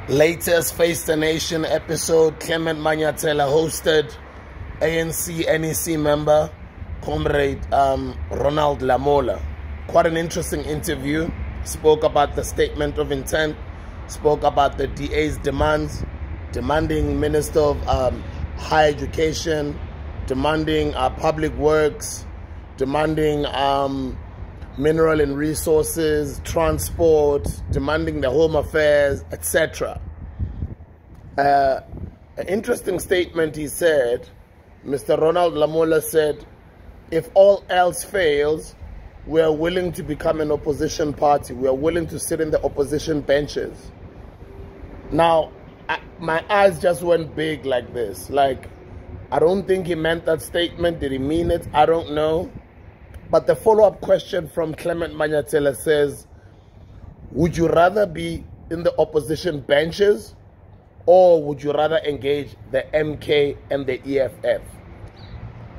Latest Face the Nation episode, Clement Manyatela hosted ANC NEC member, Comrade RONALD LAMOLA. Quite an interesting interview. Spoke about the statement of intent, spoke about the DA's demands, demanding Minister of Higher Education, demanding public works, demanding mineral and resources, transport, demanding the home affairs, etc. An interesting statement he said, Mr. RONALD LAMOLA said, if all else fails, we are willing to become an opposition party. We are willing to sit in the opposition benches. Now, my eyes just went big like this. Like, I don't think he meant that statement. Did he mean it? I don't know. But the follow-up question from Clement Manyatela says, would you rather be in the opposition benches or would you rather engage the MK and the EFF?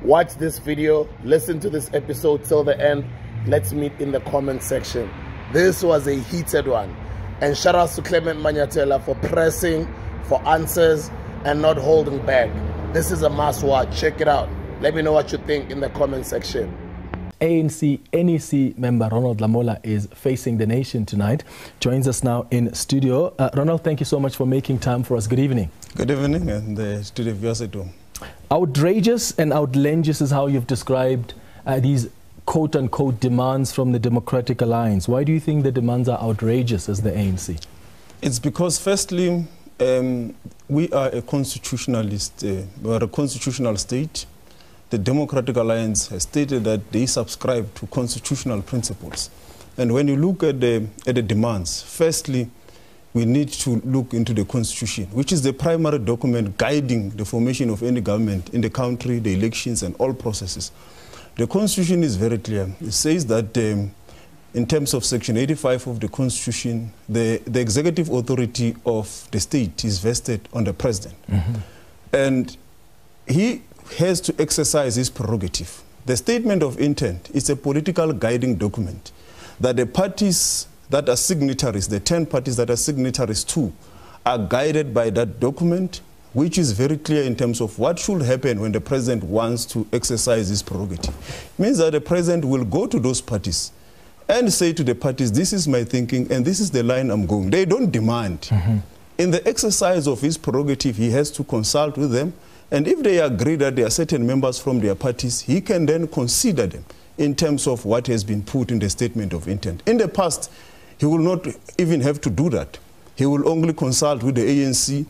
Watch this video, listen to this episode till the end. Let's meet in the comment section. This was a heated one. And shout out to Clement Manyatela for pressing for answers and not holding back. This is a must watch. Check it out. Let me know what you think in the comment section. ANC NEC member RONALD LAMOLA is facing the nation tonight. Joins us now in studio. RONALD, thank you so much for making time for us. Good evening. Good evening, and the studio viewers at home. Outrageous and outlandish is how you've described these quote-unquote demands from the Democratic Alliance. Why do you think the demands are outrageous as the ANC? It's because, firstly, we are a constitutionalist, we are a constitutional state. The Democratic Alliance has stated that they subscribe to constitutional principles. And when you look at the demands, firstly, we need to look into the Constitution, which is the primary document guiding the formation of any government in the country, the elections, and all processes. The Constitution is very clear. It says that in terms of Section 85 of the Constitution, the executive authority of the state is vested on the President. And he has to exercise his prerogative. The statement of intent is a political guiding document that the parties that are signatories, the 10 parties that are signatories to, are guided by that document, which is very clear in terms of what should happen when the President wants to exercise his prerogative. It means that the President will go to those parties and say to the parties, this is my thinking and this is the line I'm going. They don't demand. In the exercise of his prerogative, he has to consult with them. And if they agree that there are certain members from their parties, he can then consider them in terms of what has been put in the statement of intent. In the past, he will not even have to do that. He will only consult with the ANC.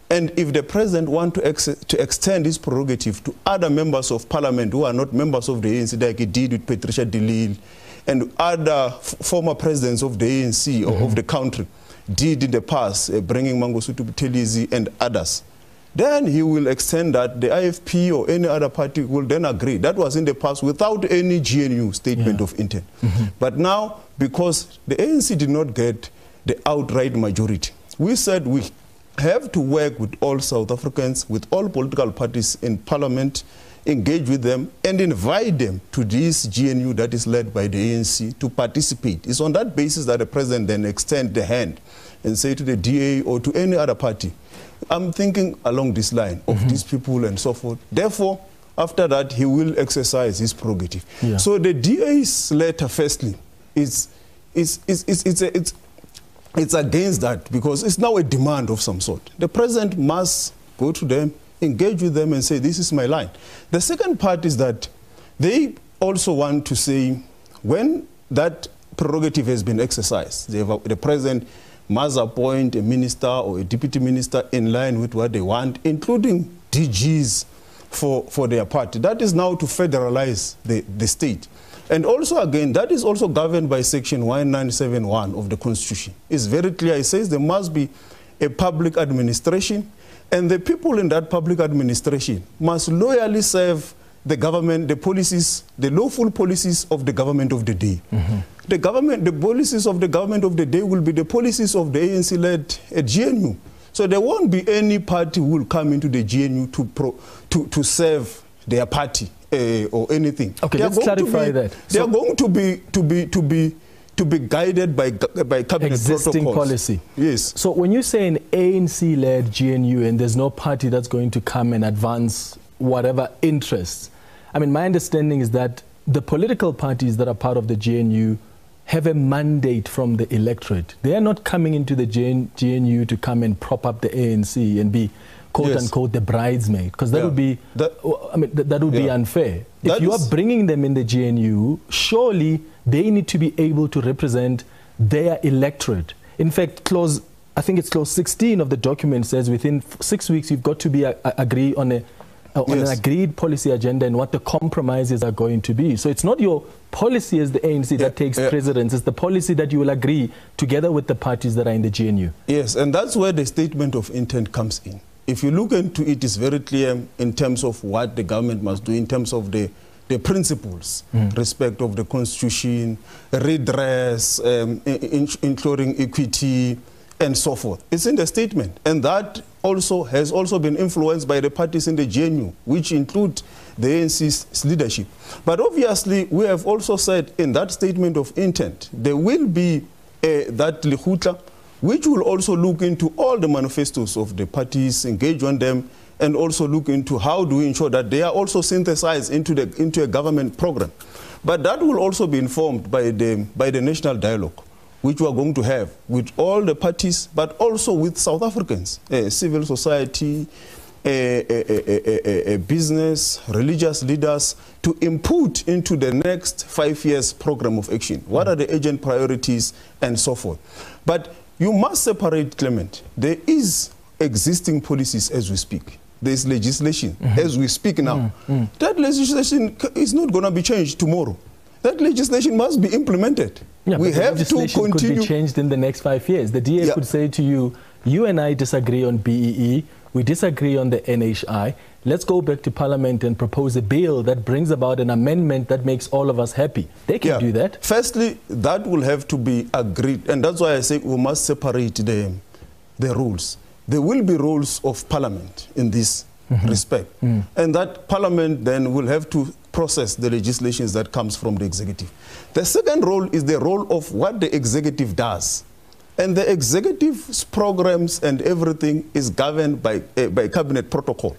And if the President wants to extend his prerogative to other members of Parliament who are not members of the ANC, like he did with Patricia de Lille, and other former presidents of the ANC or of the country did in the past, bringing Mangosuthu Buthelezi and others, then he will extend that. The IFP or any other party will then agree. That was in the past without any GNU statement of intent. But now, because the ANC did not get the outright majority, we said we have to work with all South Africans, with all political parties in Parliament, engage with them and invite them to this GNU that is led by the ANC to participate. It's on that basis that the President then extend the hand and say to the DA or to any other party, I'm thinking along this line of these people and so forth. Therefore, after that, he will exercise his prerogative. So the DA's letter, firstly, it's against that because it's now a demand of some sort. The President must go to them, engage with them and say, this is my line. The second part is that they also want to say when that prerogative has been exercised, the President must appoint a minister or a deputy minister in line with what they want, including DGs for their party. That is now to federalize the state. And also, again, that is also governed by Section 1971 of the Constitution. It's very clear. It says there must be a public administration, and the people in that public administration must loyally serve the government, the policies, the lawful policies of the government of the day. The policies of the government of the day will be the policies of the ANC-led GNU. So there won't be any party who will come into the GNU to serve their party or anything. Okay, let's clarify that. They are going to be to be guided by cabinet existing protocols. Policy. Yes. So when you say an ANC-led GNU and there's no party that's going to come and advance whatever interests, I mean, my understanding is that the political parties that are part of the GNU have a mandate from the electorate. They are not coming into the GNU to come and prop up the ANC and be quote-unquote the bridesmaid, because that would be, that would be unfair. If you are bringing them in the GNU, surely they need to be able to represent their electorate. In fact, I think it's clause 16 of the document says within 6 weeks you've got to be agree on an agreed policy agenda and what the compromises are going to be. So it's not your policy as the ANC that takes precedence, it's the policy that you will agree together with the parties that are in the GNU. Yes, and that's where the statement of intent comes in. If you look into it, it's very clear in terms of what the government must do, in terms of the principles, respect of the constitution, redress, including equity, and so forth. It's in the statement. And that also has been influenced by the parties in the GNU, which include the ANC's leadership. But obviously, we have also said in that statement of intent, there will be that Lekgotla, which will also look into all the manifestos of the parties, engage on them, and also look into how do we ensure that they are also synthesized into a government program. But that will also be informed by the national dialogue, which we are going to have with all the parties, but also with South Africans, civil society, business, religious leaders, to input into the next 5 years program of action. What are the urgent priorities and so forth. But you must separate, Clement. There is existing policies as we speak. There is legislation as we speak now. That legislation is not going to be changed tomorrow. That legislation must be implemented. Yeah, we have to continue. Could be changed in the next 5 years. The DA could say to you, you and I disagree on BEE, we disagree on the NHI. Let's go back to Parliament and propose a bill that brings about an amendment that makes all of us happy. They can do that. Firstly, that will have to be agreed. And that's why I say we must separate the rules. There will be rules of Parliament in this respect. And that Parliament then will have to process the legislations that comes from the executive. The second role is the role of what the executive does. And the executive's programs and everything is governed by cabinet protocol.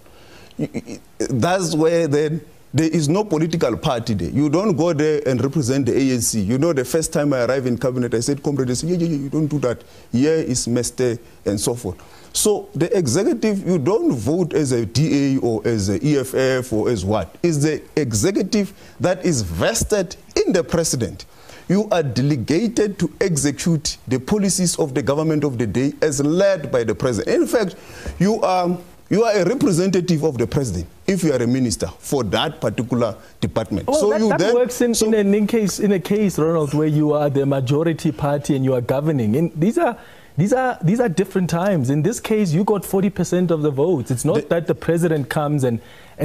That's where then there is no political party there. You don't go there and represent the ANC. You know, the first time I arrived in cabinet, I said, comrade, they said, yeah, you don't do that. Here is Meste and so forth. So the executive, you don't vote as a DA or as a EFF or as what. It's the executive that is vested in the president. You are delegated to execute the policies of the government of the day as led by the president. In fact, you are a representative of the president if you are a minister for that particular department. Well, so that works in a case, Ronald, where you are the majority party and you are governing. And these are different times. In this case, you got 40% of the votes. It's not that the president comes and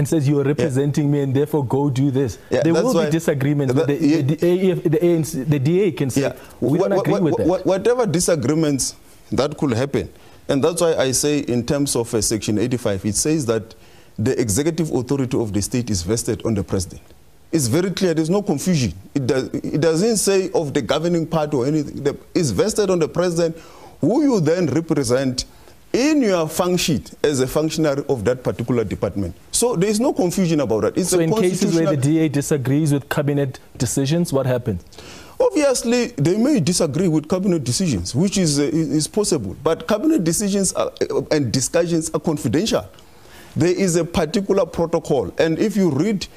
says you are representing me and therefore go do this. There will be disagreements. But the DA can say, we don't agree with that. Whatever disagreements that could happen. And that's why I say in terms of Section 85, it says that the executive authority of the state is vested on the president. It's very clear. There's no confusion. It doesn't say of the governing party or anything. It's vested on the president, who you then represent in your function sheet as a functionary of that particular department. So there is no confusion about that. So in cases where the DA disagrees with cabinet decisions, what happens? Obviously, they may disagree with cabinet decisions, which is possible. But cabinet decisions and discussions are confidential. There is a particular protocol. And if you read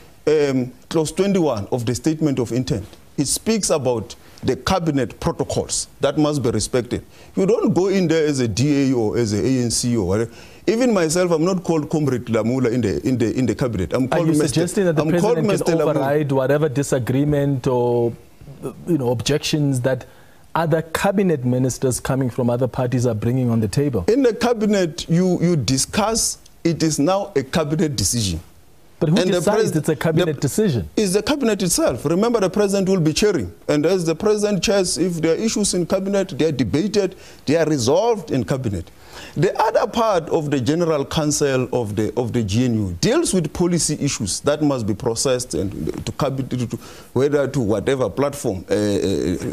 clause 21 of the statement of intent, it speaks about the cabinet protocols that must be respected. You don't go in there as a DA or as an ANC or whatever. Even myself, I'm not called Comrade LAMOLA in the cabinet. I'm called Are you suggesting that the president can override whatever disagreement or objections that other cabinet ministers coming from other parties are bringing on the table? In the cabinet, you discuss, it is now a cabinet decision. But who decides it's a cabinet decision? It's the cabinet itself. Remember, the president will be chairing. And as the president chairs, if there are issues in cabinet, they are debated, they are resolved in cabinet. The other part of the General Council of the GNU deals with policy issues that must be processed and to cabinet, whether to whatever platform,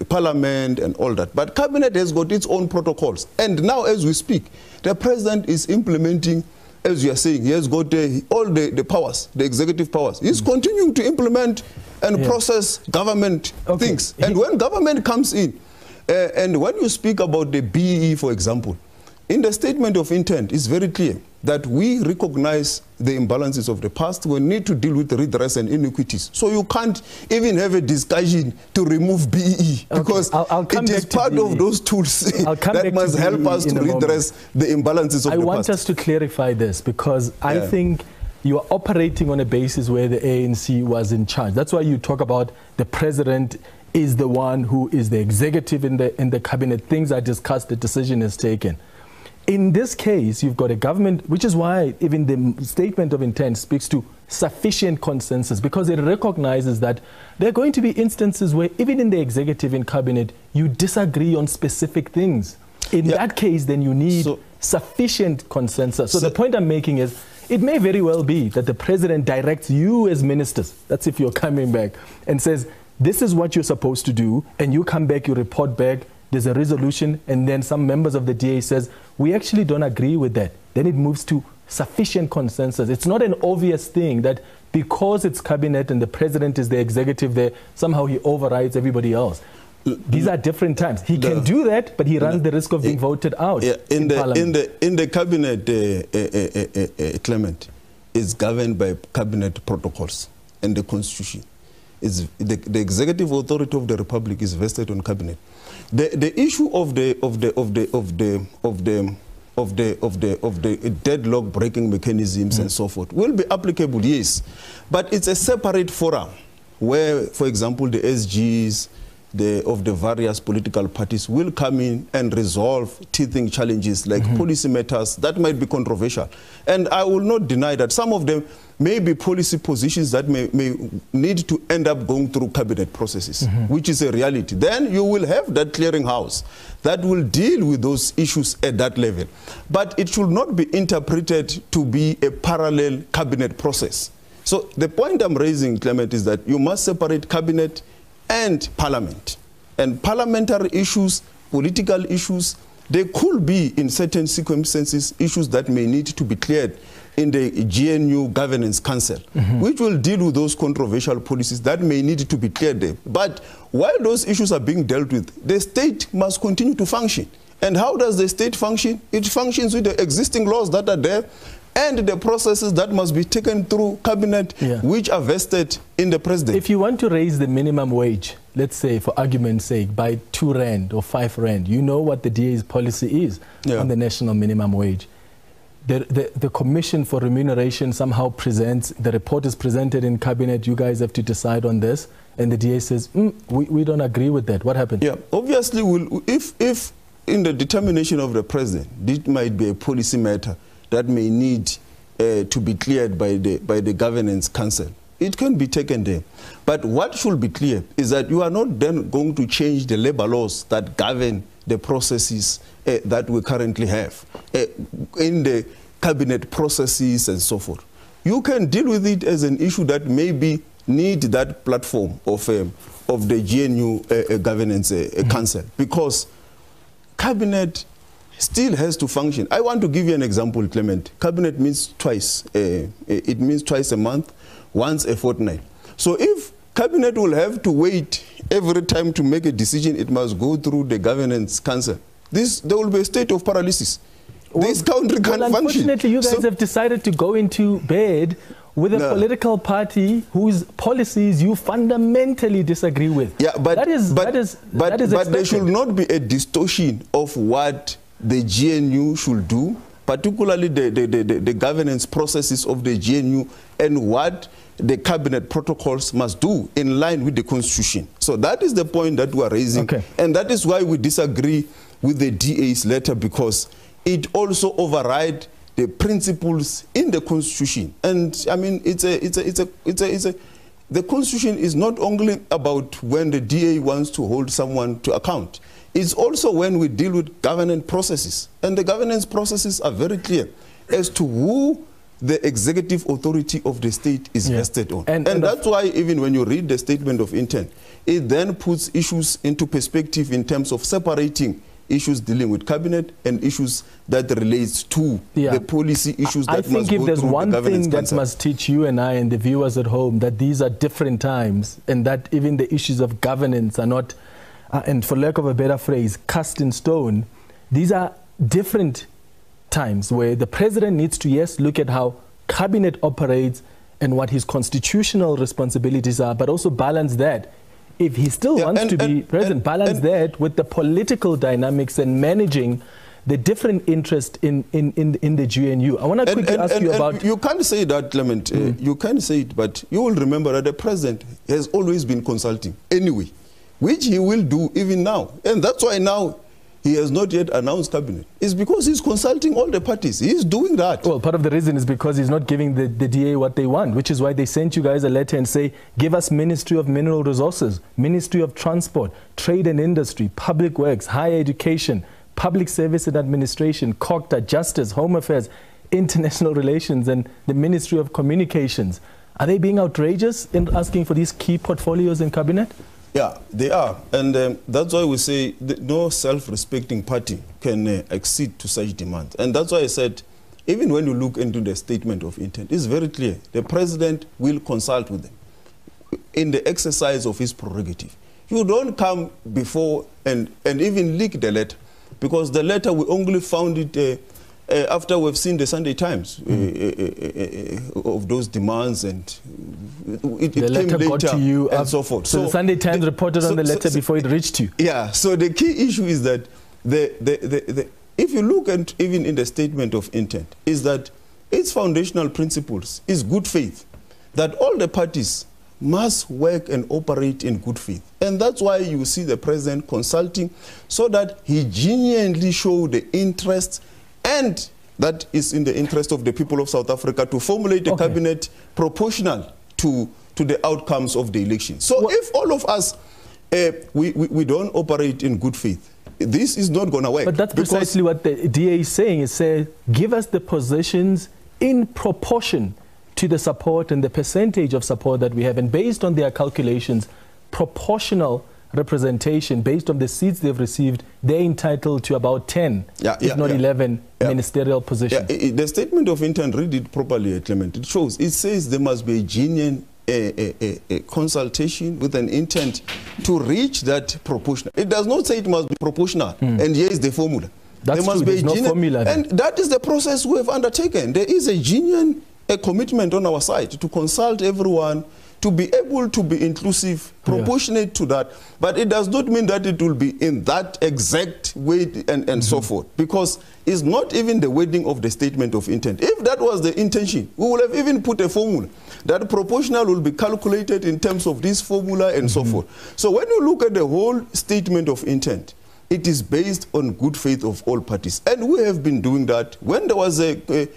parliament and all that. But cabinet has got its own protocols. And now as we speak, the president is implementing, as you are saying, he has got all the powers, the executive powers. He's continuing to implement and process government things. And when government comes in, and when you speak about the BEE, for example, in the statement of intent, it's very clear that we recognize the imbalances of the past. We need to deal with redress and inequities. So you can't even have a discussion to remove BEE because it is part of those tools that must help us to redress the imbalances of the past. I want us to clarify this because I think you are operating on a basis where the ANC was in charge. That's why you talk about the president is the one who is the executive in the cabinet. Things are discussed, the decision is taken. In this case, you've got a government, which is why even the statement of intent speaks to sufficient consensus, because it recognizes that there are going to be instances where even in the executive and cabinet, you disagree on specific things. In that case, then you need sufficient consensus. So the point I'm making is, it may very well be that the president directs you as ministers, that's if you're coming back, and says, this is what you're supposed to do, and you come back, you report back, there's a resolution, and then some members of the DA says, we actually don't agree with that. Then it moves to sufficient consensus. It's not an obvious thing that because it's cabinet and the president is the executive there, somehow he overrides everybody else. These are different times. He can do that, but he runs the risk of being voted out. In the cabinet, Clement, is governed by cabinet protocols and the constitution. The executive authority of the republic is vested on cabinet. The issue of the deadlock breaking mechanisms and so forth will be applicable, yes, but it's a separate forum where, for example, the SGs of the various political parties will come in and resolve teething challenges like policy matters that might be controversial. And I will not deny that some of them may be policy positions that may need to end up going through cabinet processes, which is a reality. Then you will have that clearinghouse that will deal with those issues at that level. But it should not be interpreted to be a parallel cabinet process. So the point I'm raising, Clement, is that you must separate cabinet and parliament. And parliamentary issues, political issues, they could be, in certain circumstances, issues that may need to be cleared in the GNU Governance Council, which will deal with those controversial policies that may need to be cleared there. But while those issues are being dealt with, the state must continue to function. And how does the state function? It functions with the existing laws that are there and the processes that must be taken through cabinet, which are vested in the president. If you want to raise the minimum wage, let's say for argument's sake, by 2 Rand or 5 Rand, you know what the DA's policy is on the national minimum wage. The Commission for Remuneration somehow presents, the report is presented in cabinet, you guys have to decide on this, and the DA says, we don't agree with that. What happens? Yeah, obviously, if in the determination of the president, this might be a policy matter that may need to be cleared by the Governance Council, it can be taken there. But what should be clear is that you are not then going to change the labor laws that govern the processes that we currently have in the cabinet processes and so forth. You can deal with it as an issue that maybe need that platform of the GNU Governance Council, because cabinet still has to function. I want to give you an example, Clement. Cabinet means twice. It means twice a month, once a fortnight. So if cabinet will have to wait every time to make a decision, it must go through the Governance Council. There will be a state of paralysis. This country can't function. Unfortunately, you guys have decided to go into bed with a political party whose policies you fundamentally disagree with. Yeah, but that is there should not be a distortion of what the GNU should do, particularly the governance processes of the GNU and what the cabinet protocols must do in line with the constitution. So that is the point that we are raising. And that is why we disagree with the DA's letter, because it also overrides the principles in the Constitution. And I mean, the Constitution is not only about when the DA wants to hold someone to account. It's also when we deal with governance processes. And the governance processes are very clear as to who the executive authority of the state is vested on. And that's why even when you read the statement of intent, it then puts issues into perspective in terms of separating issues dealing with cabinet and issues that relates to the policy issues that must go through the governance. I think if there's one thing that must teach you and I and the viewers at home, that these are different times and that even the issues of governance are not, and for lack of a better phrase, cast in stone. These are different times where the president needs to, yes, look at how cabinet operates and what his constitutional responsibilities are, but also balance that. If he still wants to be president, balance that with the political dynamics and managing the different interest in the GNU. I want to quickly ask you about... You can't say that, Clement. You can't say it, but you will remember that the president has always been consulting anyway, which he will do even now. And that's why now he has not yet announced cabinet. It's because he's consulting all the parties. He's doing that. Well, part of the reason is because he's not giving the DA what they want, which is why they sent you guys a letter and say, give us Ministry of Mineral Resources, Ministry of Transport, Trade and Industry, Public Works, Higher Education, Public Service and Administration, COGTA, Justice, Home Affairs, International Relations, and the Ministry of Communications. Are they being outrageous in asking for these key portfolios in cabinet? Yeah, they are. And that's why we say that no self-respecting party can accede to such demands. And that's why I said, even when you look into the statement of intent, it's very clear. The president will consult with them in the exercise of his prerogative. You don't come before and even leak the letter, because the letter, we only found it after we've seen the Sunday Times of those demands, and it came later got to you and so forth. So the Sunday Times reported on the letter before it reached you. Yeah, so the key issue is that if you look at even in the statement of intent, is that its foundational principles is good faith, that all the parties must work and operate in good faith. And that's why you see the president consulting, so that he genuinely show the interest, and that is in the interest of the people of South Africa, to formulate a cabinet proportional to the outcomes of the election. So if all of us, we don't operate in good faith, this is not going to work. But that's precisely what the DA is saying. It says, give us the positions in proportion to the support and the percentage of support that we have. And based on their calculations, proportional representation, based on the seats they've received, they're entitled to about 10, if not 11 ministerial positions. The statement of intent, read it properly, Clement. It shows, it says there must be a genuine consultation with an intent to reach that proportional. It does not say it must be proportional, and here is the formula. That's there must true. be There's no formula. And that is the process we have undertaken. There is a genuine commitment on our side to consult everyone, to be able to be inclusive, proportionate to that. But it does not mean that it will be in that exact way and so forth, because it's not even the wording of the statement of intent. If that was the intention, we would have even put a formula that proportional will be calculated in terms of this formula and so forth. So when you look at the whole statement of intent, it is based on good faith of all parties. And we have been doing that. When there was a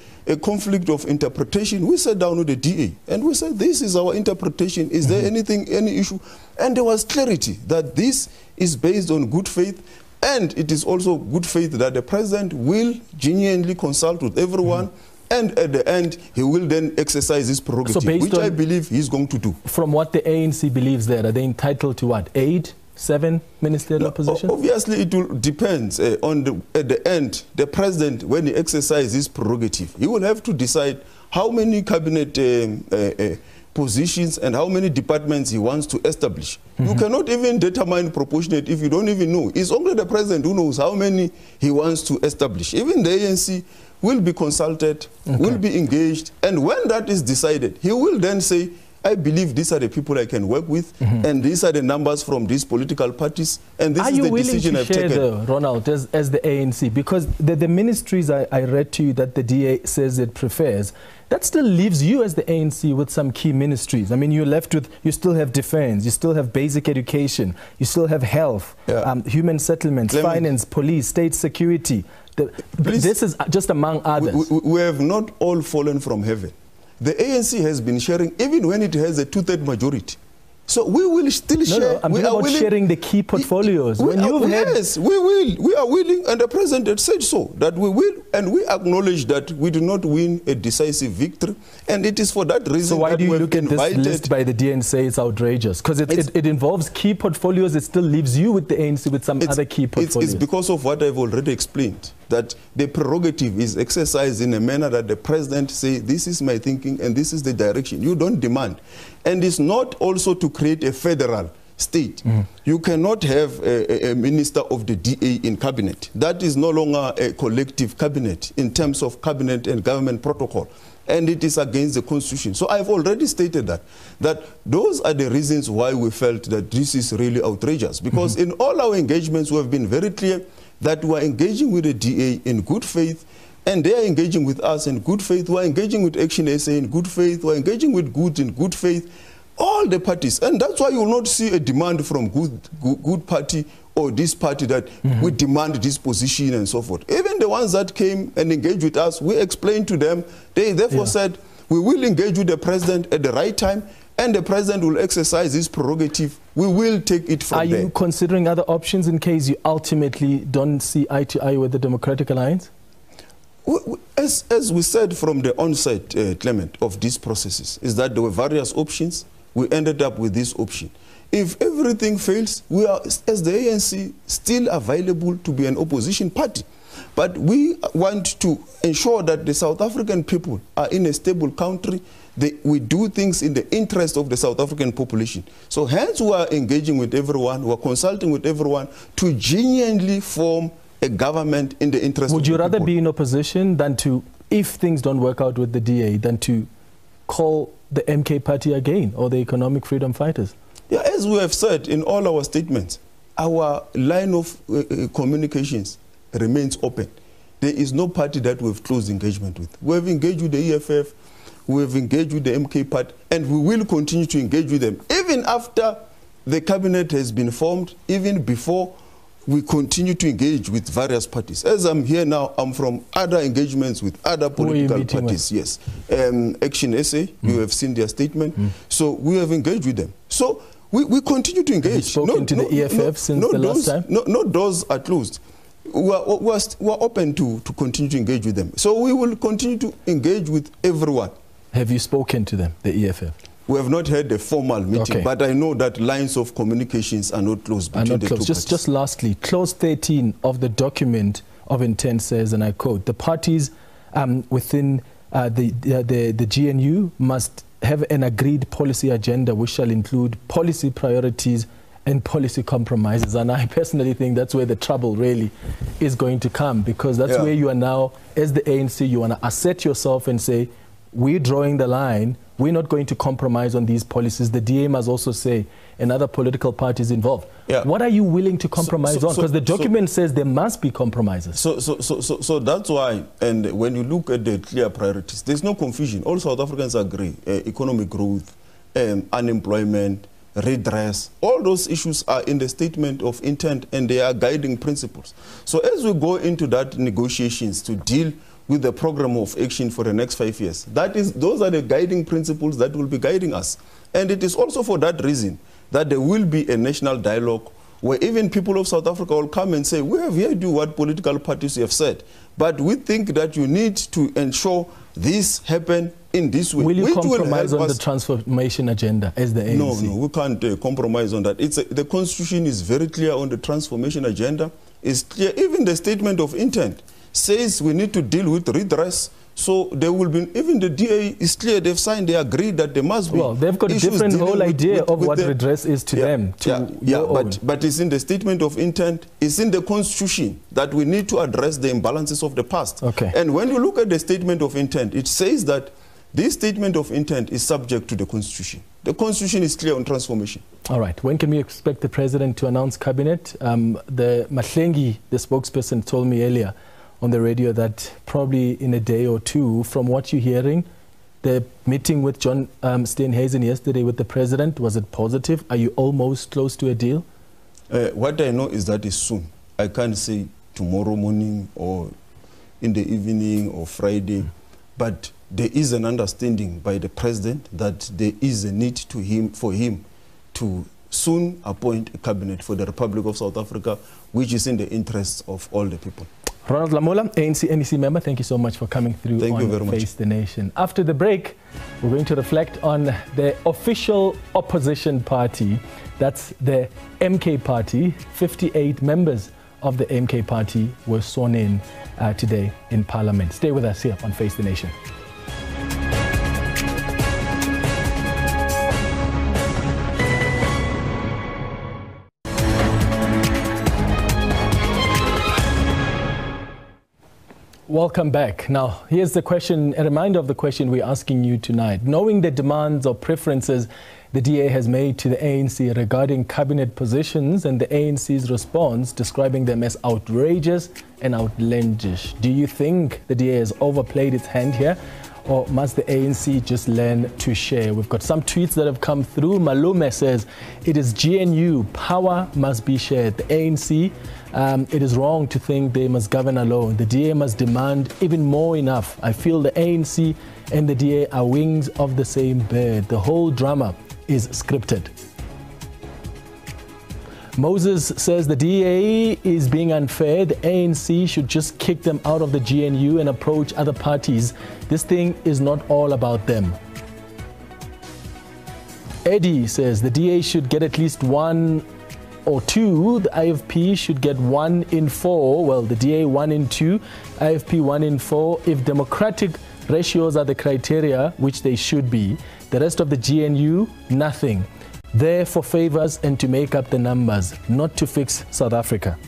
conflict of interpretation, we sat down with the DA and we said, this is our interpretation. Is there anything, any issue? And there was clarity that this is based on good faith, and it is also good faith that the president will genuinely consult with everyone, and at the end, he will then exercise his prerogative, which I believe he's going to do. From what the ANC believes there, are they entitled to what, 8, 7 ministerial positions? Obviously, it will depend on at the end, the president, when he exercises his prerogative, he will have to decide how many cabinet positions and how many departments he wants to establish. You cannot even determine proportionate if you don't even know. It's only the president who knows how many he wants to establish. Even the ANC will be consulted, will be engaged, and when that is decided, he will then say, I believe these are the people I can work with, and these are the numbers from these political parties, and this is the decision I've taken. Are you willing to share, Ronald, as the ANC? Because the ministries I read to you that the DA says it prefers, that still leaves you as the ANC with some key ministries. I mean, you're left with, you still have defense, you still have basic education, you still have health, human settlements, finance, police, state security. This is just among others. We have not all fallen from heaven. The ANC has been sharing, even when it has a two-third majority. So we will still share. No, I'm talking about sharing the key portfolios. Yes, we will. We are willing, and the president had said so, that we will, and we acknowledge that we do not win a decisive victory, and it is for that reason. So why do you look at this list by the DA and say it's outrageous? Because it involves key portfolios. It still leaves you with the ANC with some other key portfolios. It's because of what I've already explained, that the prerogative is exercised in a manner that the president say, this is my thinking and this is the direction. You don't demand. And it's not also to create a federal state. You cannot have a minister of the DA in cabinet. That is no longer a collective cabinet in terms of cabinet and government protocol. And it is against the constitution. So I've already stated that those are the reasons why we felt that this is really outrageous. Because in all our engagements, we have been very clear that we are engaging with the DA in good faith, and they are engaging with us in good faith. We are engaging with Action SA in good faith. We are engaging with Good in good faith. All the parties. And that's why you will not see a demand from good party or this party that we demand this position and so forth. Even the ones that came and engaged with us, we explained to them. They therefore said, we will engage with the president at the right time, and the president will exercise his prerogative. We will take it from there. Are you considering other options in case you ultimately don't see eye to eye with the Democratic Alliance? As we said from the onset, Clement, of these processes, is that there were various options. We ended up with this option. If everything fails, we are, as the ANC, still available to be an opposition party. But we want to ensure that the South African people are in a stable country. We do things in the interest of the South African population. So hence we are engaging with everyone, we are consulting with everyone to genuinely form a government in the interest of the people. Would you rather be in opposition than to, if things don't work out with the DA, than to call the MK party again, or the Economic Freedom Fighters? Yeah, as we have said in all our statements, our line of communications remains open. There is no party that we have close engagement with. We have engaged with the EFF, we have engaged with the MK party, and we will continue to engage with them. Even after the cabinet has been formed, even before, we continue to engage with various parties. As I'm here now, I'm from other engagements with other political parties. Yes, Action SA, you have seen their statement. So we have engaged with them. So we continue to engage. Have you spoken to the EFF since the last time? No doors are closed. We are open to continue to engage with them. So we will continue to engage with everyone. Have you spoken to them, the EFF? We have not had a formal meeting, but I know that lines of communications are not closed between the two parties. Just lastly, clause 13 of the document of intent says, and I quote, the parties within the GNU must have an agreed policy agenda which shall include policy priorities and policy compromises. And I personally think that's where the trouble really is going to come, because that's where you are now, as the ANC, you want to assert yourself and say, we're drawing the line, we're not going to compromise on these policies. The DA must also say, and other political parties involved. What are you willing to compromise on? Because the document says there must be compromises. So that's why, and when you look at the clear priorities, there's no confusion. All South Africans agree. Economic growth, unemployment, redress, all those issues are in the statement of intent, and they are guiding principles. So as we go into that negotiations to deal with the program of action for the next 5 years, those are the guiding principles that will be guiding us. And it is also for that reason that there will be a national dialogue where even people of South Africa will come and say, we have heard you what political parties have said, but we think that you need to ensure this happen in this way. Will you compromise on the transformation agenda as the ANC? No, we can't compromise on that. The Constitution is very clear on the transformation agenda. It's clear. Even the statement of intent says we need to deal with redress. So there will be, even the DA is clear, they've signed, they agree that there must be. Well, they've got a different whole idea of what redress is to them. But it's in the statement of intent, it's in the Constitution that we need to address the imbalances of the past. Okay. And when you look at the statement of intent, it says that This statement of intent is subject to the Constitution. The Constitution is clear on transformation. All right. When can we expect the President to announce cabinet? The Mahlengi, the spokesperson, told me earlier on the radio that probably in a day or two. From what you're hearing, the meeting with John Steenhuisen yesterday with the President, was it positive? Are you almost close to a deal? What I know is that it's soon. I can't say tomorrow morning or in the evening or Friday, but there is an understanding by the President that there is a need for him to soon appoint a cabinet for the Republic of South Africa, which is in the interests of all the people. RONALD LAMOLA, ANC NEC member, thank you so much for coming through on Face the Nation. After the break, we're going to reflect on the official opposition party. That's the MK Party. 58 members of the MK Party were sworn in today in Parliament. Stay with us here on Face the Nation. Welcome back. Now, here's the question, a reminder of the question we're asking you tonight. Knowing the demands or preferences the DA has made to the ANC regarding cabinet positions and the ANC's response, describing them as outrageous and outlandish, do you think the DA has overplayed its hand here? Or must the ANC just learn to share? We've got some tweets that have come through. Malume says, it is GNU, power must be shared. The ANC, it is wrong to think they must govern alone. The DA must demand even more enough. I feel the ANC and the DA are wings of the same bird. The whole drama is scripted. Moses says the DA is being unfair. The ANC should just kick them out of the GNU and approach other parties. This thing is not all about them. Eddie says the DA should get at least 1 or 2. The IFP should get 1 in 4. Well, the DA 1 in 2, IFP 1 in 4. If democratic ratios are the criteria, which they should be, the rest of the GNU, nothing. There for favors and to make up the numbers, not to fix South Africa.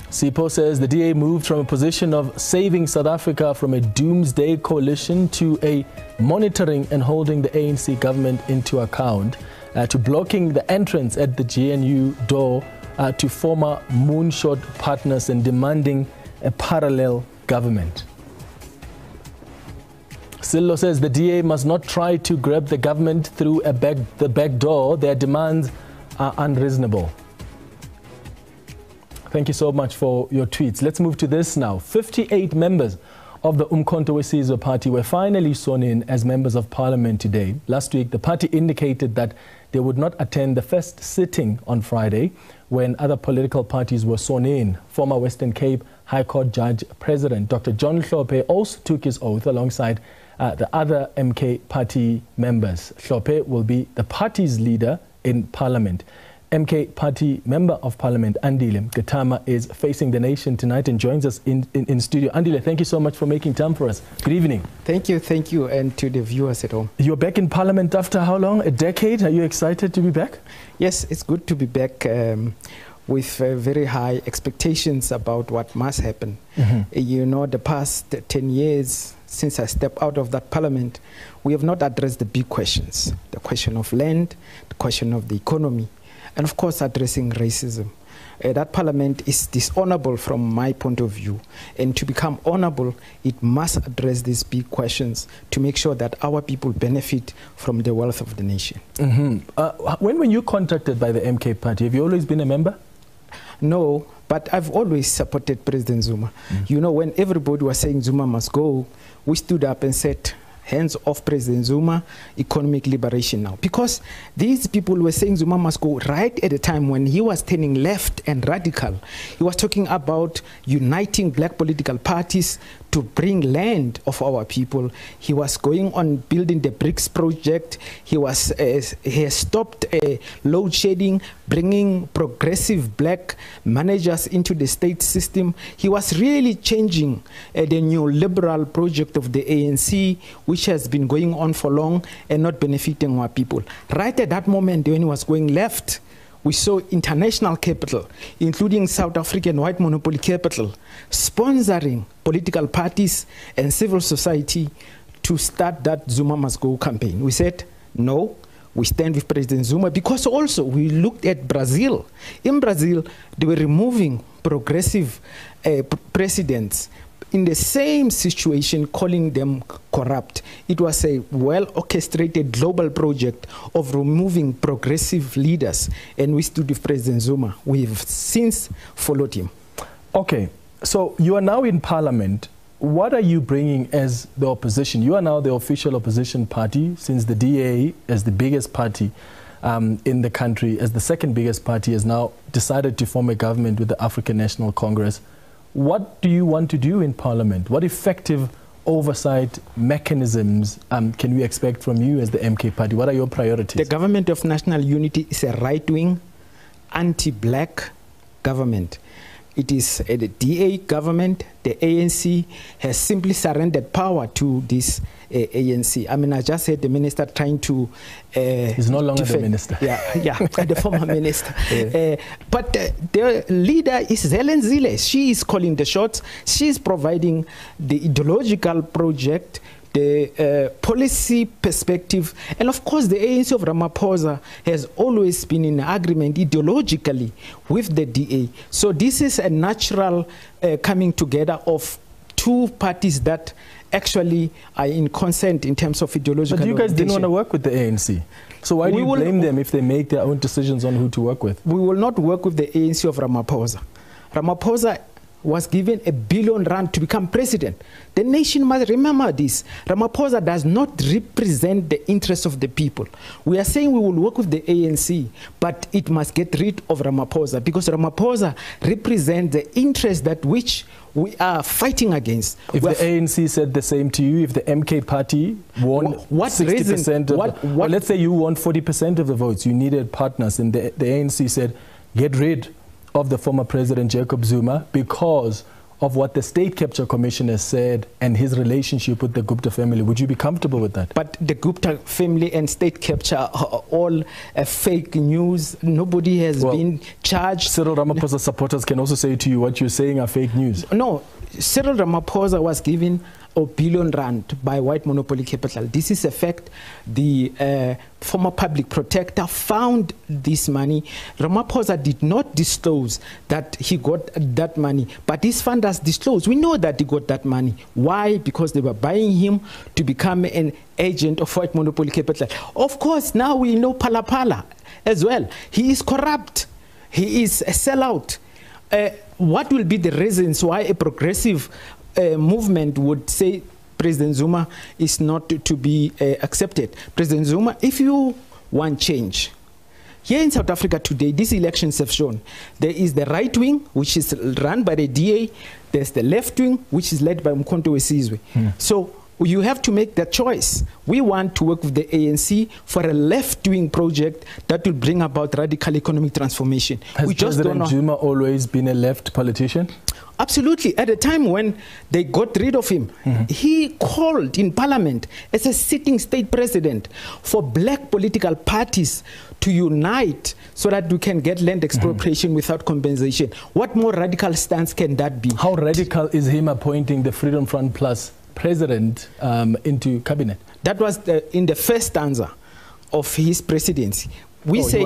Sipo says the DA moved from a position of saving South Africa from a doomsday coalition to a monitoring and holding the ANC government into account, to blocking the entrance at the GNU door to former moonshot partners and demanding a parallel government. Sillo says the DA must not try to grab the government through the back door. Their demands are unreasonable. Thank you so much for your tweets. Let's move to this now. 58 members of the Umkhonto weSizwe party were finally sworn in as members of parliament today. Last week, the party indicated that they would not attend the first sitting on Friday when other political parties were sworn in. Former Western Cape High Court Judge President Dr. John Hlophe also took his oath alongside the other MK party members. Hlophe will be the party's leader in parliament. MK party member of parliament Andile Mqethama is facing the nation tonight and joins us in studio. Andile, thank you so much for making time for us. Good evening. Thank you, and to the viewers at home. You're back in parliament after how long? A decade? Are you excited to be back? Yes, it's good to be back with very high expectations about what must happen. You know, the past 10 years since I stepped out of that parliament, we have not addressed the big questions. The question of land, the question of the economy, and of course addressing racism. That parliament is dishonorable from my point of view. And to become honorable, it must address these big questions to make sure that our people benefit from the wealth of the nation. When were you contacted by the MK party? Have you always been a member? No, but I've always supported President Zuma. You know, when everybody was saying Zuma must go, we stood up and said, hands off President Zuma, economic liberation now. Because these people were saying Zuma must go right at the time when he was turning left and radical. He was talking about uniting black political parties to bring land of our people. He was going on building the BRICS project. He has stopped load shedding, bringing progressive black managers into the state system. He was really changing the new liberal project of the ANC, which has been going on for long and not benefiting our people. Right at that moment when he was going left, we saw international capital, including South African white monopoly capital, sponsoring political parties and civil society to start that Zuma must go campaign. We said, no, we stand with President Zuma, because also we looked at Brazil. In Brazil, they were removing progressive presidents in the same situation, calling them corrupt. It was a well-orchestrated global project of removing progressive leaders, and we stood with President Zuma. We have since followed him. Okay, so you are now in parliament. What are you bringing as the opposition? You are now the official opposition party, since the DA, as the biggest party in the country, as the second biggest party, has now decided to form a government with the African National Congress. What do you want to do in Parliament? What effective oversight mechanisms can we expect from you as the MK party? What are your priorities? The Government of National Unity is a right-wing, anti-black government. It is the DA government. The ANC has simply surrendered power to this ANC. I mean, I just heard the minister trying to... He's no longer the minister. Yeah, the former minister. Yeah. But the leader is Helen Zille. She is calling the shots. She is providing the ideological project, the policy perspective, and of course the ANC of Ramaphosa has always been in agreement ideologically with the DA. So this is a natural coming together of two parties that actually are in consent in terms of ideological But you guys orientation. didn't want to work with the ANC. So why do you blame them if they make their own decisions on who to work with? We will not work with the ANC of Ramaphosa. Ramaphosa was given R1 billion to become president. The nation must remember this. Ramaphosa does not represent the interests of the people. We are saying we will work with the ANC, but it must get rid of Ramaphosa, because Ramaphosa represents the interests that which we are fighting against. If the ANC said the same to you, if the MK party won 60% well, let's say you won 40% of the votes, you needed partners, and the ANC said, get rid of the former President Jacob Zuma because of what the State Capture Commissioner said and his relationship with the Gupta family. Would you be comfortable with that? But the Gupta family and State Capture are all fake news. Nobody has been charged. Cyril Ramaphosa supporters can also say to you what you're saying are fake news. No, Cyril Ramaphosa was given R1 billion by white monopoly capital. This is a fact. The former public protector found this money. Ramaphosa did not disclose that he got that money, but his funders disclosed. We know that he got that money. Why? Because they were buying him to become an agent of white monopoly capital. Of course, now we know Pala as well. He is corrupt. He is a sellout. What will be the reasons why a progressive movement would say President Zuma is not to be accepted? President Zuma, if you want change, here in South Africa today, these elections have shown there is the right wing, which is run by the DA, there's the left wing, which is led by Mkhonto Wesizwe. So you have to make that choice. We want to work with the ANC for a left-wing project that will bring about radical economic transformation. Has President Zuma always been a left politician? Absolutely. At the time when they got rid of him, he called in parliament as a sitting state president for black political parties to unite so that we can get land expropriation without compensation. What more radical stance can that be? How radical is him appointing the Freedom Front Plus president into cabinet? That was in the first stanza of his presidency. We say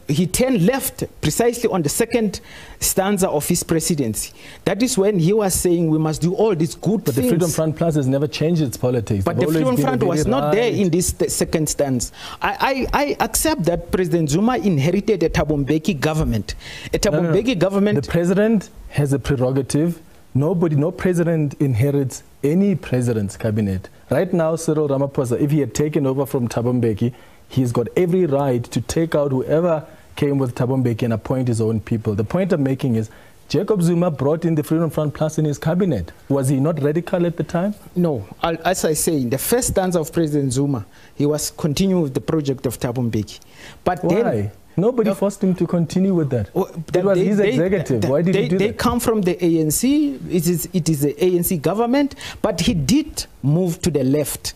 he turned left precisely on the second stanza of his presidency. That is when he was saying we must do all these good things. But the Freedom Front Plus has never changed its politics. But the Freedom Front was not there in this second stanza. I accept that President Zuma inherited a Thabo Mbeki government. A Thabo Mbeki government... The president has a prerogative. No president inherits any president's cabinet. Right now, Cyril Ramaphosa, if he had taken over from Thabo Mbeki, he's got every right to take out whoever came with Thabo Mbeki and appoint his own people. The point I'm making is Jacob Zuma brought in the Freedom Front Plus in his cabinet. Was he not radical at the time? No. As I say, in the first stanza of President Zuma, he was continuing with the project of Thabo Mbeki. But why? Then, nobody forced him to continue with that. It was his executive. Why did he do that? They come from the ANC. It is the ANC government, but he did move to the left.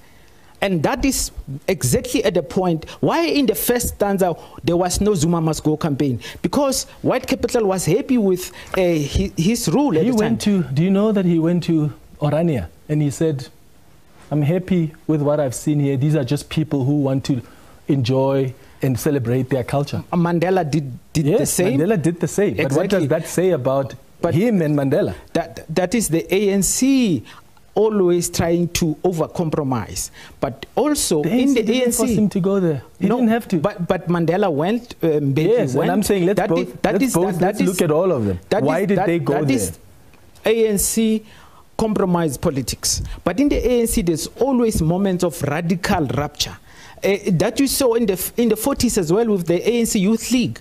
And that is exactly at the point why in the first stanza there was no Zuma must go campaign, because white capital was happy with his rule at the time. Do you know that he went to Orania and he said, I'm happy with what I've seen here. These are just people who want to enjoy and celebrate their culture. Mandela did the same. Mandela did the same. Exactly. But what does that say about him and Mandela? That is the ANC always trying to overcompromise, but also the in the didn't ANC, force him to go there. He didn't have to. But Mandela went. Yes, and I'm saying let's look at all of them. Why did they go there? That is ANC compromise politics. But in the ANC, there's always moments of radical rupture. That you saw in the 40s as well with the ANC Youth League.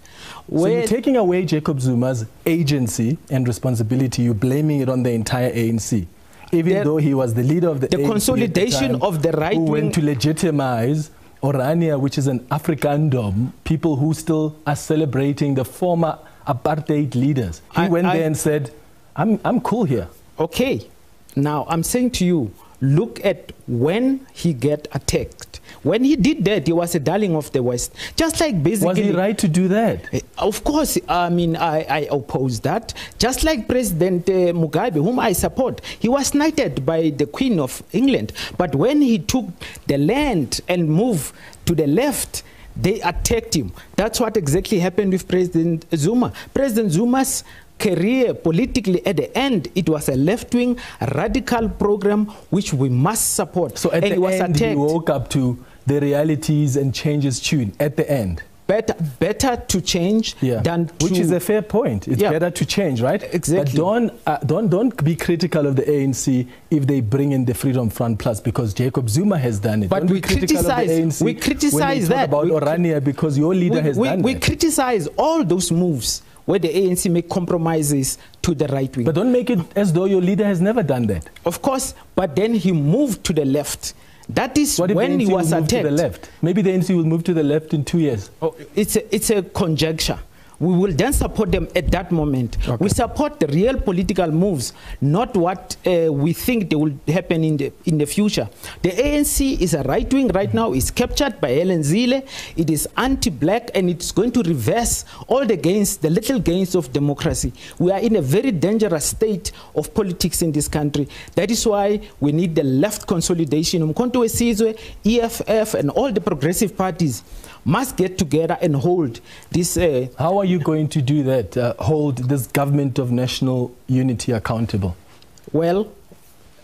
So you're taking away Jacob Zuma's agency and responsibility. You're blaming it on the entire ANC. Even though he was the leader of the ANC consolidation at the time, of the right who wing, went to legitimize Orania, which is an Africandom, people who still are celebrating the former apartheid leaders. He went there and said, I'm cool here. Okay. Now, I'm saying to you, look at when he get attacked. When he did that, he was a darling of the West. Just like basically... Was he right to do that? Of course, I mean, I oppose that. Just like President Mugabe, whom I support, he was knighted by the Queen of England. But when he took the land and moved to the left, they attacked him. That's what exactly happened with President Zuma. President Zuma's career politically at the end, it was a left-wing radical program which we must support. So at the end, he woke up to the realities and changed his tune at the end. Better to change than to... Which is a fair point. It's better to change, right? Exactly. But don't be critical of the ANC if they bring in the Freedom Front Plus, because Jacob Zuma has done it. But we criticize that about Orania because your leader has done that. We criticize all those moves where the ANC make compromises to the right wing. But don't make it as though your leader has never done that. Of course, but then he moved to the left. That is when he was attacked. To the left? Maybe the ANC will move to the left in 2 years. Oh, it's a conjecture. We will then support them at that moment. Okay. We support the real political moves, not what we think they will happen in the future. The ANC is a right wing right now. It's captured by Helen Zille. It is anti-black, and it's going to reverse all the gains, the little gains of democracy. We are in a very dangerous state of politics in this country. That is why we need the left consolidation. Umkhonto weSizwe, EFF, and all the progressive parties must get together and hold this. How are you going to do that? Hold this government of national unity accountable? Well,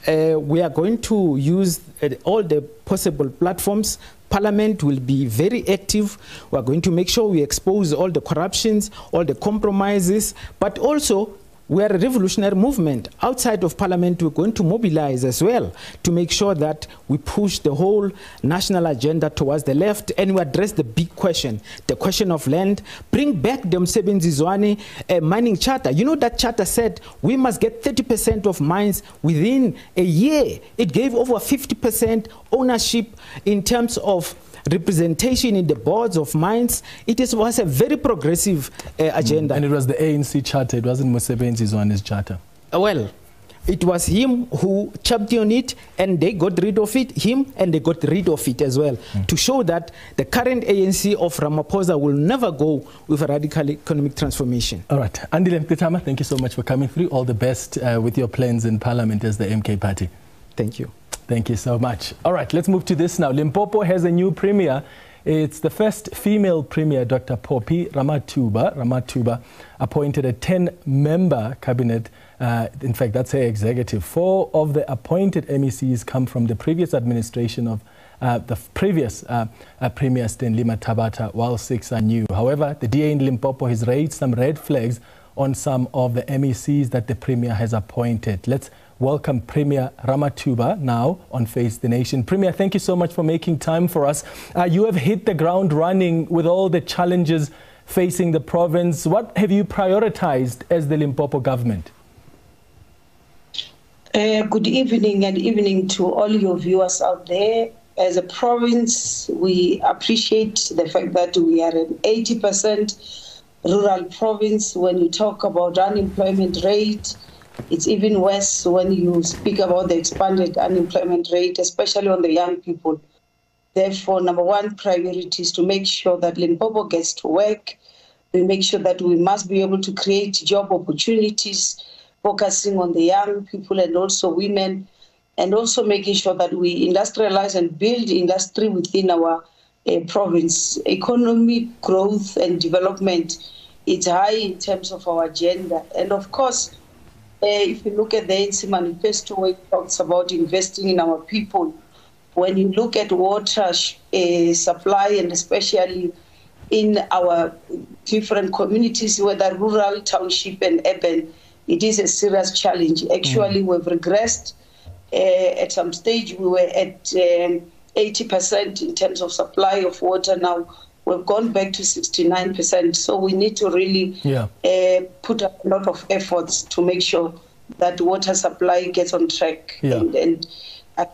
we are going to use all the possible platforms. Parliament will be very active. We are going to make sure we expose all the corruptions, all the compromises, but also we are a revolutionary movement. Outside of Parliament, we're going to mobilize as well to make sure that we push the whole national agenda towards the left, and we address the big question, the question of land, bring back the Msebenzi Zwane mining charter. You know that charter said we must get 30% of mines within a year. It gave over 50% ownership in terms of representation in the boards of mines. It was a very progressive agenda. And it was the ANC charter, it wasn't Msebenzi Zwane's charter. Well, it was him who championed it, and they got rid of it, him, and they got rid of it as well, to show that the current ANC of Ramaphosa will never go with a radical economic transformation. All right. Andile Mketama, thank you so much for coming through. All the best with your plans in Parliament as the MK party. Thank you. Thank you so much. All right, let's move to this now. Limpopo has a new premier. It's the first female premier, Dr. Poppy Ramathuba, appointed a 10-member cabinet. In fact, that's her executive. 4 of the appointed MECs come from the previous administration of the previous Premier Stanley Mathabata, while 6 are new. However, the DA in Limpopo has raised some red flags on some of the MECs that the Premier has appointed. Let's welcome Premier Ramathuba now on Face the Nation. Premier, thank you so much for making time for us. You have hit the ground running with all the challenges facing the province. What have you prioritized as the Limpopo government? Good evening, and evening to all your viewers out there. As a province, we appreciate the fact that we are an 80% rural province. When you talk about unemployment rate, it's even worse when you speak about the expanded unemployment rate, especially on the young people. Therefore, number one priority is to make sure that Limpopo gets to work. We make sure that we must be able to create job opportunities, focusing on the young people and also women, and also making sure that we industrialize and build industry within our province. Economic growth and development is high in terms of our agenda. And of course, if you look at the ANC manifesto, where it talks about investing in our people, when you look at water supply, and especially in our different communities, whether rural, township, and urban, it is a serious challenge. Actually, we've regressed. At some stage, we were at 80% in terms of supply of water. Now we've gone back to 69%. So we need to really put a lot of efforts to make sure that water supply gets on track. Yeah. And I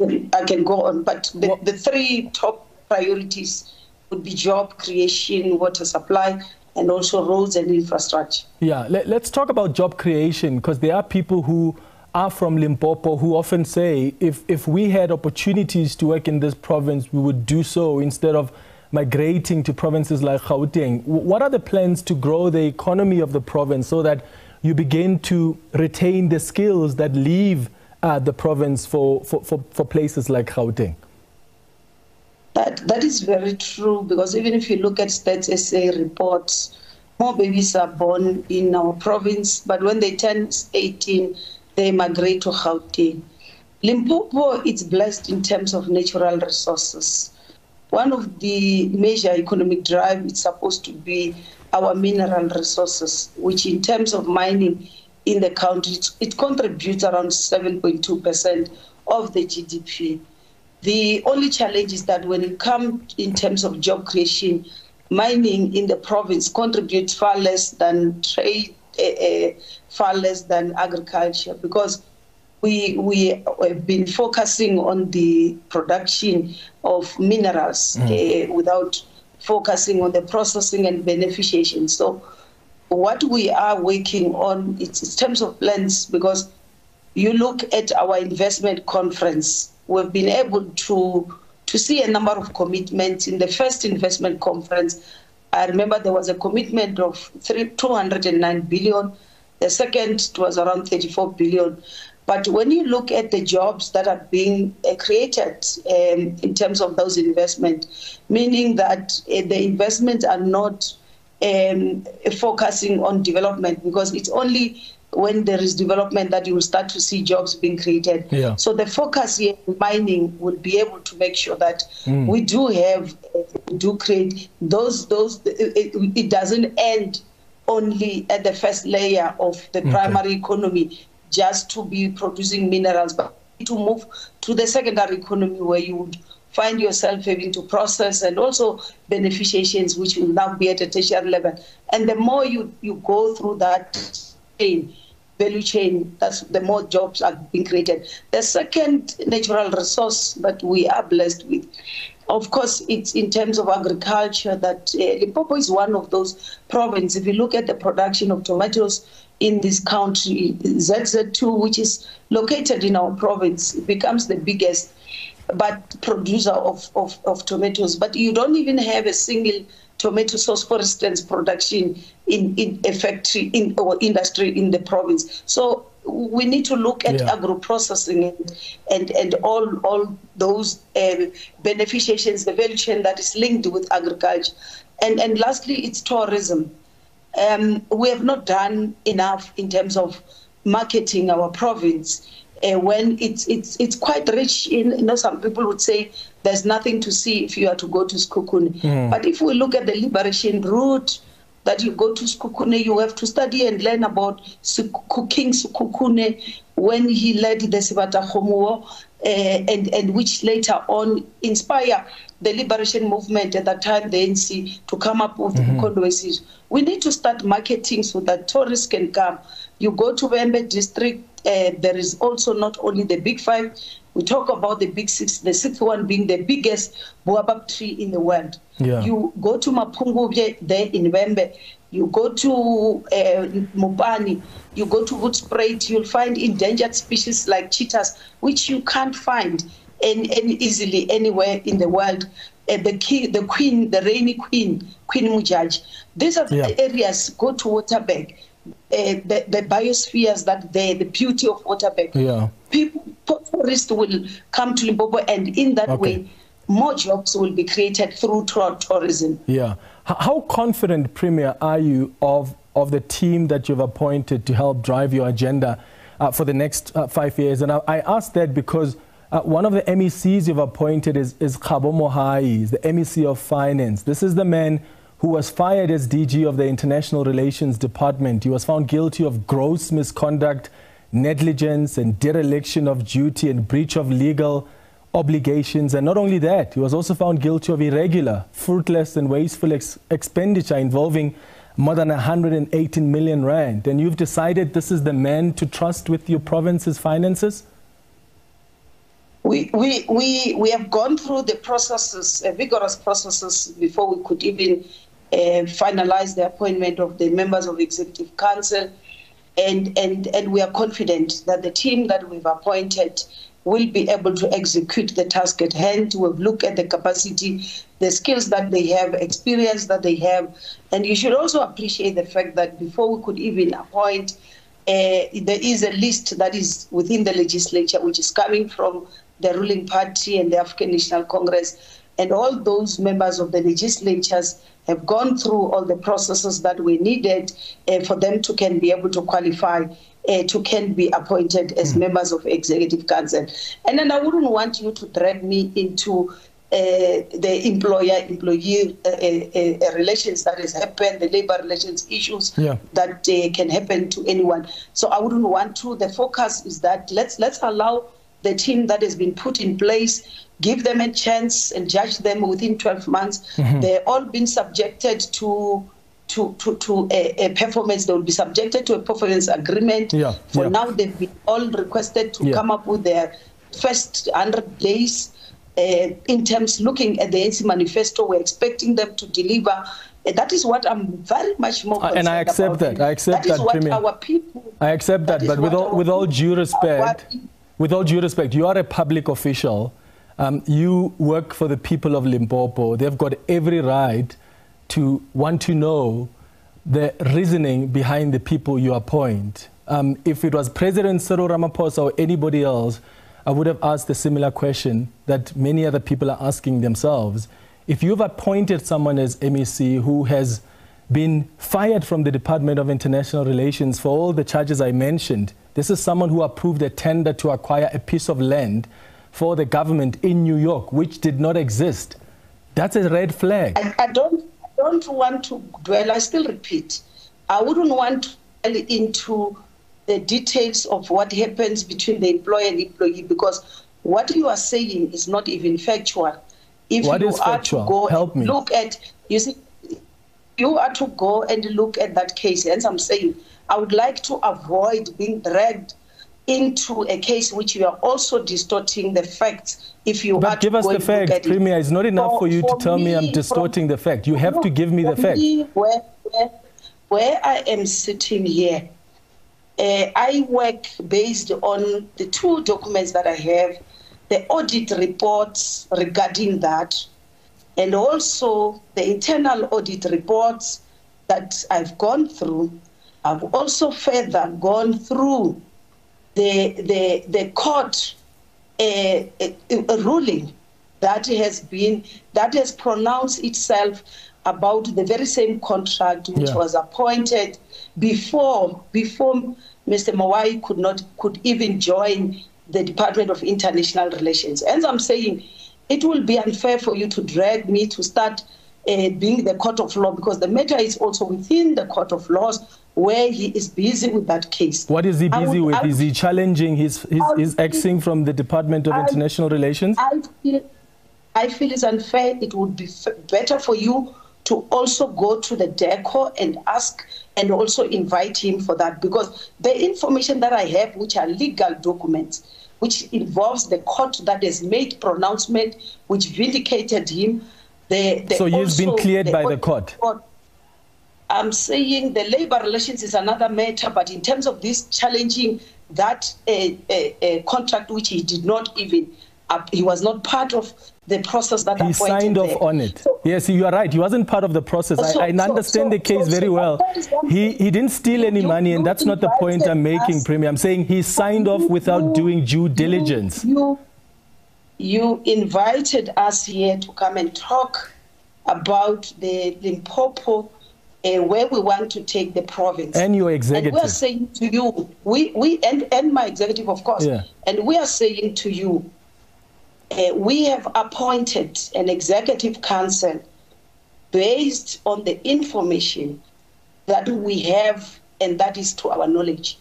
can go on, but the three top priorities would be job creation, water supply, and also roads and infrastructure. Yeah, let's talk about job creation, because there are people who are from Limpopo who often say, if we had opportunities to work in this province, we would do so instead of migrating to provinces like Gauteng. What are the plans to grow the economy of the province so that you begin to retain the skills that leave the province for places like Gauteng? That is very true, because even if you look at Stats SA reports, more babies are born in our province, but when they turn 18, they migrate to Gauteng. Limpopo is blessed in terms of natural resources. One of the major economic drive is supposed to be our mineral resources, which in terms of mining in the country, it contributes around 7.2% of the GDP. The only challenge is that when it comes in terms of job creation, mining in the province contributes far less than trade, far less than agriculture, because we have been focusing on the production of minerals without focusing on the processing and beneficiation. So what we are working on is in terms of plans, because you look at our investment conference, we've been able to see a number of commitments. In the first investment conference, I remember there was a commitment of 209 billion. The second was around 34 billion. But when you look at the jobs that are being created in terms of those investments, meaning that the investments are not focusing on development, because it's only when there is development that you will start to see jobs being created. Yeah. So the focus here in mining will be able to make sure that we do create those, it doesn't end only at the first layer of the primary economy, just to be producing minerals, but to move to the secondary economy, where you would find yourself having to process and also beneficiations, which will now be at a tertiary level. And the more you go through that value chain, that's the more jobs are being created. The second natural resource that we are blessed with, of course, it's in terms of agriculture, that Limpopo is one of those provinces. If you look at the production of tomatoes in this country, ZZ2, which is located in our province, it becomes the biggest producer of tomatoes. But you don't even have a single tomato sauce, for instance, production in a factory or industry in the province. So we need to look at agro-processing and all those beneficiations, the value chain that is linked with agriculture. And lastly, it's tourism. We have not done enough in terms of marketing our province. When it's quite rich in, some people would say there's nothing to see if you are to go to Sekhukhune. But if we look at the liberation route, that you go to Sekhukhune, you have to study and learn about King Sekhukhune, when he led the Sebata Khomo, and which later on inspire the liberation movement at that time, the ANC, to come up with the Kondwesi. We need to start marketing so that tourists can come. You go to Wembe district, there is also not only the big five, we talk about the big six, the sixth one being the biggest boabab tree in the world. Yeah. You go to Mapungubye there in Wembe, you go to Mopani, you go to Hoedspruit, you'll find endangered species like cheetahs, which you can't find easily anywhere in the world. The queen, the reigning queen, Queen Mujaj. These are the areas. Go to Waterberg, the biospheres that there, the beauty of Waterberg. Tourists will come to Limpopo, and in that way, more jobs will be created through tourism. Yeah. How confident, Premier, are you of the team that you've appointed to help drive your agenda for the next 5 years? And I ask that because one of the MECs you've appointed is Khabo Mohai, the MEC of Finance. This is the man who was fired as DG of the International Relations Department. He was found guilty of gross misconduct, negligence and dereliction of duty and breach of legal obligations. And not only that, he was also found guilty of irregular, fruitless and wasteful expenditure involving more than 118 million rand. And you've decided this is the man to trust with your province's finances? We have gone through the processes, vigorous processes, before we could even finalize the appointment of the members of Executive Council. And we are confident that the team that we've appointed will be able to execute the task at hand. We've looked at the capacity, the skills that they have, experience that they have. And you should also appreciate the fact that before we could even appoint, there is a list that is within the legislature, which is coming from the ruling party and the African National Congress. And all those members of the legislatures have gone through all the processes that we needed for them to can be able to qualify to can be appointed as members of Executive Council. And then I wouldn't want you to drag me into the employer-employee relations that has happened, the labor relations issues that can happen to anyone. So I wouldn't want to. The focus is that let's allow the team that has been put in place, give them a chance and judge them within 12 months. They're all been subjected to a performance. They will be subjected to a performance agreement. Now they've been all requested to come up with their first 100 days. In terms looking at the ANC manifesto, we're expecting them to deliver. That is what I'm very much more concerned about. And I accept that. I accept that, Premier. Our people. I accept that. But with all due respect, you are a public official. You work for the people of Limpopo. They've got every right to want to know the reasoning behind the people you appoint. If it was President Cyril Ramaphosa or anybody else, I would have asked a similar question that many other people are asking themselves. If you've appointed someone as MEC who has been fired from the Department of International Relations for all the charges I mentioned, this is someone who approved a tender to acquire a piece of land for the government in New York, which did not exist. That's a red flag. I don't want to dwell. I still repeat, I wouldn't want to dwell into the details of what happens between the employer and employee, because what you are saying is not even factual. If what you is are factual? To go Help me. Look at, you see, you are to go and look at that case. Hence, I'm saying I would like to avoid being dragged into a case which you are also distorting the facts. If you but give us the facts, Premier. It's not enough for you to tell me I'm distorting the fact. You have to give me the fact. Where I am sitting here, I work based on the two documents that I have, the audit reports regarding that, and also the internal audit reports that I've gone through. I've also further gone through the court a ruling that has pronounced itself about the very same contract which was appointed before Mr. Mawai could even join the Department of International Relations. As I'm saying, it will be unfair for you to drag me to start being the court of law, because the matter is also within the court of laws, where he is busy with that case. What is he busy with? Is he challenging his exiting from the Department of International Relations? I feel it's unfair. It would be better for you to also go to the DECO and ask and also invite him for that, because the information that I have, which are legal documents, which involves the court that has made pronouncement, which vindicated him. So he's been cleared by the court? I'm saying the labor relations is another matter, but in terms of this challenging that contract which he did not even he was not part of the process that he signed off on it. So, yes, you are right. He wasn't part of the process. I understand the case very well. He didn't steal any money, and that's not the point I'm making, Premier. I'm saying he signed off without doing due diligence. You invited us here to come and talk about the Limpopo, where we want to take the province. And your executive. And we are saying to you, and my executive, of course, and we are saying to you, we have appointed an executive council based on the information that we have, and that is to our knowledge.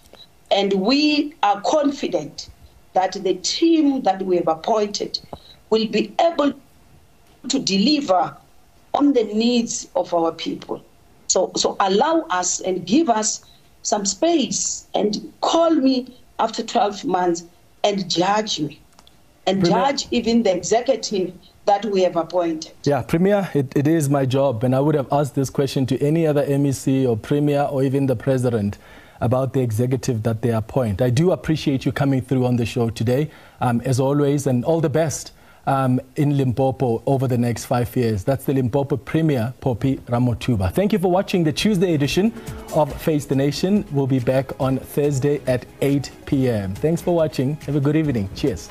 And we are confident that the team that we have appointed will be able to deliver on the needs of our people. So allow us and give us some space and call me after 12 months and judge me. And judge even the executive that we have appointed. Yeah, Premier, it is my job, and I would have asked this question to any other MEC or Premier or even the President about the executive that they appoint. I do appreciate you coming through on the show today, as always, and all the best in Limpopo over the next 5 years. That's the Limpopo Premier, Poppy Ramotuba. Thank you for watching the Tuesday edition of Face the Nation. We'll be back on Thursday at 8 p.m. Thanks for watching. Have a good evening. Cheers.